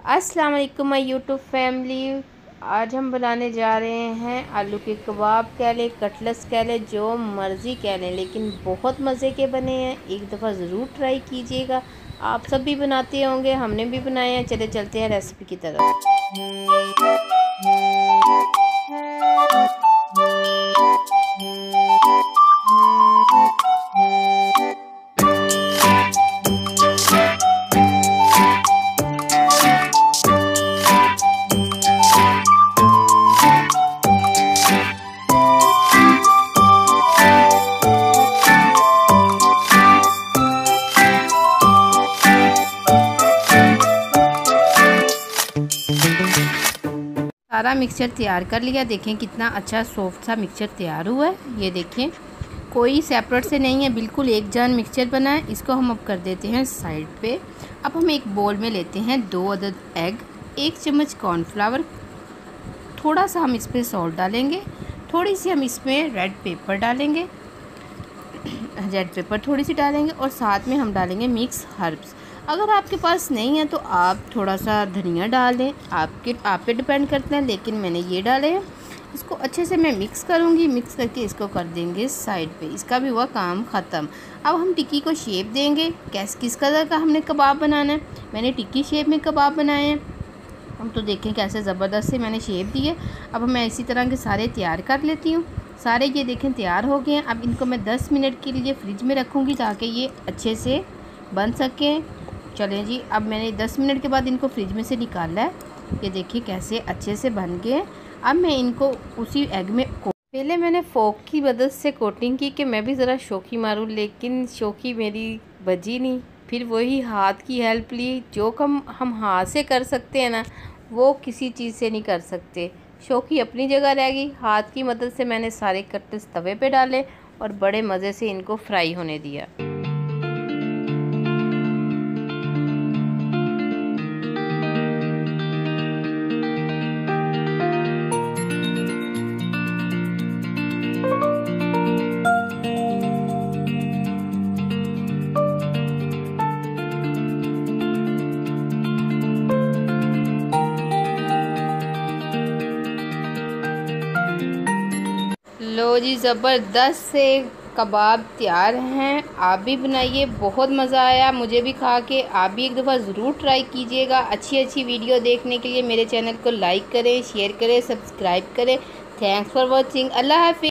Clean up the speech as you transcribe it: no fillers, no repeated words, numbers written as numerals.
अस्सलाम वालेकुम my YouTube family. आज हम बनाने जा रहे हैं आलू के कबाब कह लें, कटलेट्स कह लें, जो मर्ज़ी कह लें, लेकिन बहुत मज़े के बने हैं। एक दफ़ा ज़रूर ट्राई कीजिएगा। आप सब भी बनाते होंगे, हमने भी बनाए हैं। चले चलते हैं रेसिपी की तरफ। सारा मिक्सचर तैयार कर लिया। देखें कितना अच्छा सॉफ्ट सा मिक्सचर तैयार हुआ है। ये देखें कोई सेपरेट से नहीं है, बिल्कुल एक जान मिक्सचर बना है। इसको हम अब कर देते हैं साइड पे। अब हम एक बोल में लेते हैं 2 अदद एग, 1 चम्मच कॉर्नफ्लावर, थोड़ा सा हम इस पर सॉल्ट डालेंगे, थोड़ी सी हम इसमें रेड पेपर डालेंगे, रेड पेपर थोड़ी सी डालेंगे, और साथ में हम डालेंगे मिक्स हर्ब्स। अगर आपके पास नहीं है तो आप थोड़ा सा धनिया डाल दें, आप पे डिपेंड करते हैं, लेकिन मैंने ये डाले हैं। इसको अच्छे से मैं मिक्स करूँगी। मिक्स करके इसको कर देंगे साइड पे। इसका भी हुआ काम ख़त्म। अब हम टिक्की को शेप देंगे। किस कलर का हमने कबाब बनाना है। मैंने टिक्की शेप में कबाब बनाए हैं। हम तो देखें कैसे ज़बरदस्त से मैंने शेप दी है। अब मैं इसी तरह के सारे तैयार कर लेती हूँ। सारे ये देखें तैयार हो गए हैं। अब इनको मैं 10 मिनट के लिए फ्रिज में रखूँगी ताकि ये अच्छे से बन सकें। चलें जी, अब मैंने 10 मिनट के बाद इनको फ्रिज में से निकाला है। ये देखिए कैसे अच्छे से बन गए। अब मैं इनको उसी एग में पहले मैंने फोक की मदद से कोटिंग की कि मैं भी ज़रा शौकी मारूं, लेकिन शौकी मेरी बजी नहीं। फिर वही हाथ की हेल्प ली। जो कम हम हाथ से कर सकते हैं ना, वो किसी चीज़ से नहीं कर सकते। शौकी अपनी जगह रह गई। हाथ की मदद से मैंने सारे कटलेट्स तवे पे डाले और बड़े मज़े से इनको फ्राई होने दिया। लो जी, ज़बरदस्त से कबाब तैयार हैं। आप भी बनाइए, बहुत मज़ा आया मुझे भी खा के। आप भी एक दफ़ा ज़रूर ट्राई कीजिएगा। अच्छी वीडियो देखने के लिए मेरे चैनल को लाइक करें, शेयर करें, सब्सक्राइब करें। Thanks for watching. अल्लाह हाफ़िज़।